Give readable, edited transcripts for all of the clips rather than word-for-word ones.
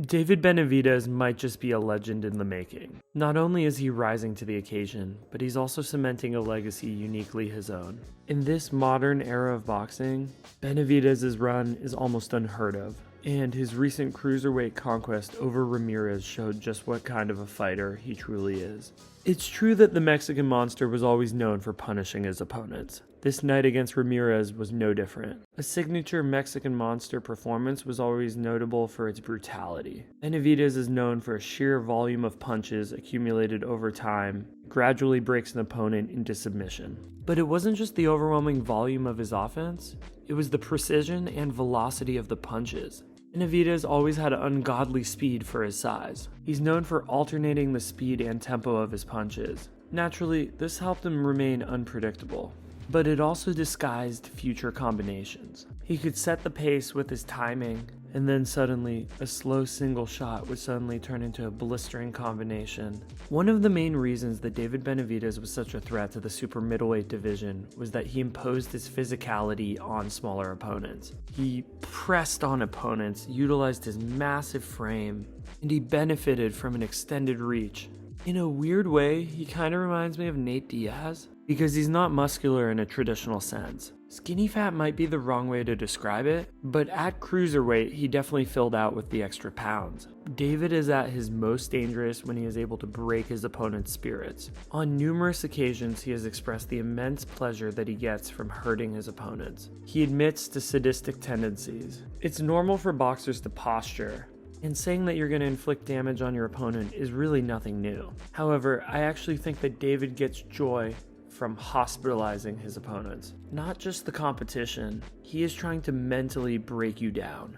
David Benavidez might just be a legend in the making. Not only is he rising to the occasion, but he's also cementing a legacy uniquely his own. In this modern era of boxing, Benavidez's run is almost unheard of, and his recent cruiserweight conquest over Ramirez showed just what kind of a fighter he truly is. It's true that the Mexican Monster was always known for punishing his opponents. This night against Ramirez was no different. A signature Mexican Monster performance was always notable for its brutality. Benavidez is known for a sheer volume of punches accumulated over time, gradually breaks an opponent into submission. But it wasn't just the overwhelming volume of his offense, it was the precision and velocity of the punches. Benavidez always had ungodly speed for his size. He's known for alternating the speed and tempo of his punches. Naturally, this helped him remain unpredictable, but it also disguised future combinations. He could set the pace with his timing, and then suddenly, a slow single shot would suddenly turn into a blistering combination. One of the main reasons that David Benavidez was such a threat to the super middleweight division was that he imposed his physicality on smaller opponents. He pressed on opponents, utilized his massive frame, and he benefited from an extended reach. In a weird way, he kind of reminds me of Nate Diaz, because he's not muscular in a traditional sense. Skinny fat might be the wrong way to describe it, but at cruiserweight, he definitely filled out with the extra pounds. David is at his most dangerous when he is able to break his opponent's spirits. On numerous occasions, he has expressed the immense pleasure that he gets from hurting his opponents. He admits to sadistic tendencies. It's normal for boxers to posture, and saying that you're going to inflict damage on your opponent is really nothing new. However, I actually think that David gets joy from hospitalizing his opponents. Not just the competition, he is trying to mentally break you down.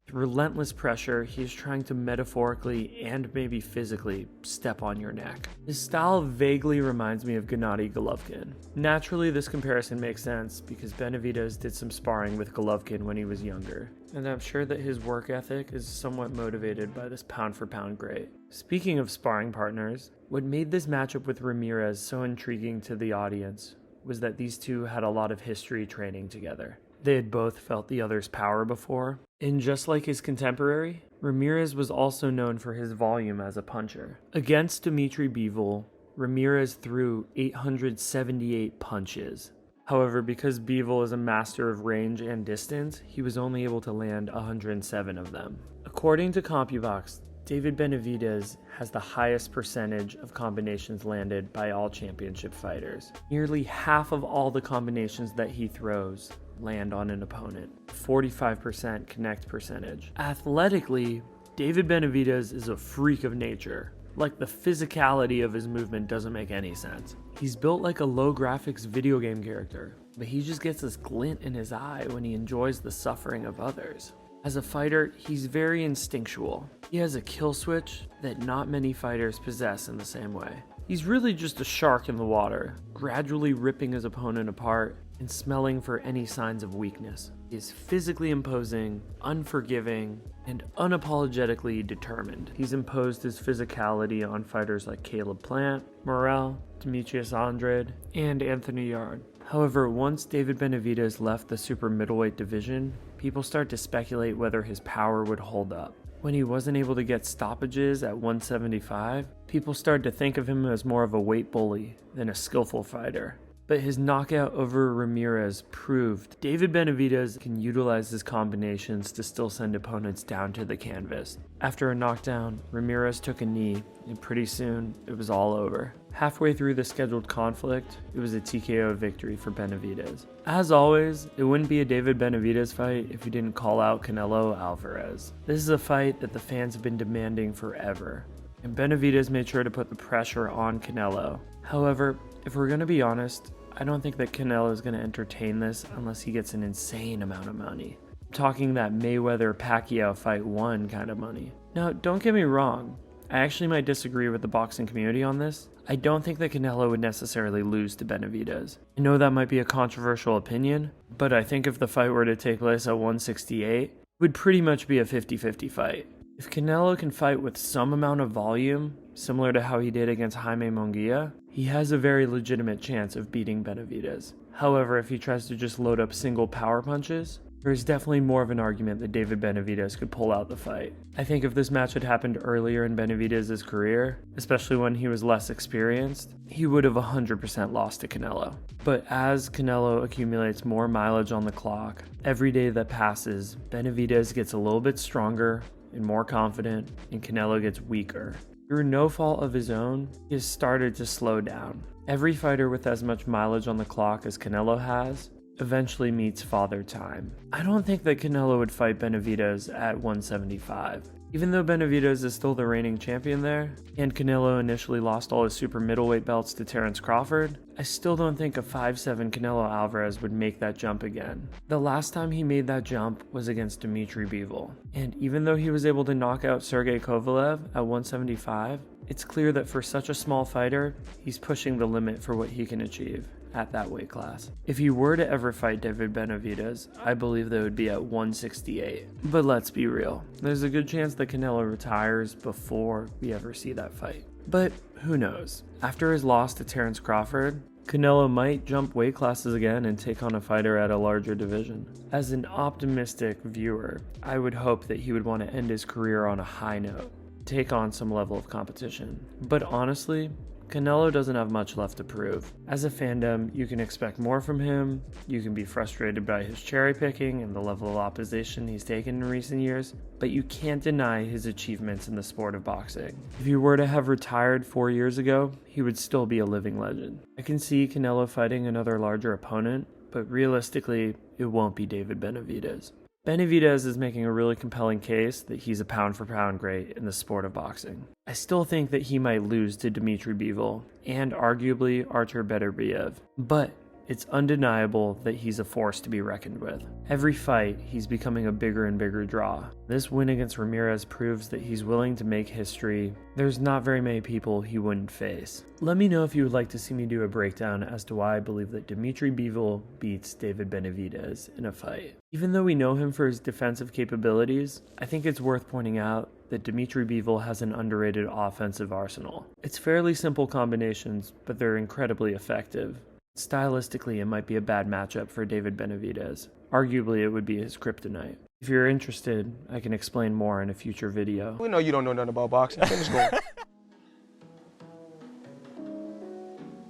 With relentless pressure, he is trying to metaphorically and maybe physically step on your neck. His style vaguely reminds me of Gennady Golovkin. Naturally, this comparison makes sense because Benavidez did some sparring with Golovkin when he was younger, and I'm sure that his work ethic is somewhat motivated by this pound-for-pound great. Speaking of sparring partners, what made this matchup with Ramirez so intriguing to the audience was that these two had a lot of history training together. They had both felt the other's power before, and just like his contemporary, Ramirez was also known for his volume as a puncher. Against Dimitri Bivol, Ramirez threw 878 punches. However, because Bivol is a master of range and distance, he was only able to land 107 of them. According to CompuBox, David Benavidez has the highest percentage of combinations landed by all championship fighters. Nearly half of all the combinations that he throws land on an opponent. 45% connect percentage. Athletically, David Benavidez is a freak of nature. Like, the physicality of his movement doesn't make any sense. He's built like a low graphics video game character, but he just gets this glint in his eye when he enjoys the suffering of others. As a fighter, he's very instinctual. He has a kill switch that not many fighters possess in the same way. He's really just a shark in the water, gradually ripping his opponent apart and smelling for any signs of weakness. He is physically imposing, unforgiving, and unapologetically determined. He's imposed his physicality on fighters like Caleb Plant, Morrell, Demetrius Andrade, and Anthony Yarde. However, once David Benavidez left the super middleweight division, people start to speculate whether his power would hold up. When he wasn't able to get stoppages at 175, people started to think of him as more of a weight bully than a skillful fighter. But his knockout over Ramirez proved David Benavidez can utilize his combinations to still send opponents down to the canvas. After a knockdown, Ramirez took a knee, and pretty soon, it was all over. Halfway through the scheduled conflict, it was a TKO victory for Benavidez. As always, it wouldn't be a David Benavidez fight if you didn't call out Canelo Alvarez. This is a fight that the fans have been demanding forever, and Benavidez made sure to put the pressure on Canelo. However, if we're going to be honest, I don't think that Canelo is going to entertain this unless he gets an insane amount of money. I'm talking that Mayweather-Pacquiao fight 1 kind of money. Now, don't get me wrong. I actually might disagree with the boxing community on this. I don't think that Canelo would necessarily lose to Benavidez. I know that might be a controversial opinion, but I think if the fight were to take place at 168, it would pretty much be a 50-50 fight. If Canelo can fight with some amount of volume, similar to how he did against Jaime Munguia, he has a very legitimate chance of beating Benavidez. However, if he tries to just load up single power punches, There's definitely more of an argument that David Benavidez could pull out the fight. I think if this match had happened earlier in Benavidez' career, especially when he was less experienced, he would have 100% lost to Canelo. But as Canelo accumulates more mileage on the clock, every day that passes, Benavidez gets a little bit stronger and more confident, and Canelo gets weaker. Through no fault of his own, he has started to slow down. Every fighter with as much mileage on the clock as Canelo has eventually meets father time. I don't think that Canelo would fight Benavidez at 175. Even though Benavidez is still the reigning champion there, and Canelo initially lost all his super middleweight belts to Terence Crawford, I still don't think a 5'7" Canelo Alvarez would make that jump again. The last time he made that jump was against Dmitry Bivol, and even though he was able to knock out Sergey Kovalev at 175, it's clear that for such a small fighter, he's pushing the limit for what he can achieve at that weight class. If he were to ever fight David Benavidez, I believe that would be at 168. But let's be real, there's a good chance that Canelo retires before we ever see that fight. But who knows? After his loss to Terence Crawford, Canelo might jump weight classes again and take on a fighter at a larger division. As an optimistic viewer, I would hope that he would want to end his career on a high note, take on some level of competition. But honestly, Canelo doesn't have much left to prove. As a fandom, you can expect more from him, you can be frustrated by his cherry picking and the level of opposition he's taken in recent years, but you can't deny his achievements in the sport of boxing. If he were to have retired 4 years ago, he would still be a living legend. I can see Canelo fighting another larger opponent, but realistically, it won't be David Benavidez. Benavidez is making a really compelling case that he's a pound-for-pound great in the sport of boxing. I still think that he might lose to Dmitry Bivol and arguably Artur Beterbiev, but it's undeniable that he's a force to be reckoned with. Every fight, he's becoming a bigger and bigger draw. This win against Ramirez proves that he's willing to make history. There's not very many people he wouldn't face. Let me know if you would like to see me do a breakdown as to why I believe that Dmitry Bivol beats David Benavidez in a fight. Even though we know him for his defensive capabilities, I think it's worth pointing out that Dmitry Bivol has an underrated offensive arsenal. It's fairly simple combinations, but they're incredibly effective. Stylistically, it might be a bad matchup for David Benavidez. Arguably, it would be his kryptonite. If you're interested, I can explain more in a future video. We know you don't know nothing about boxing. Finish going.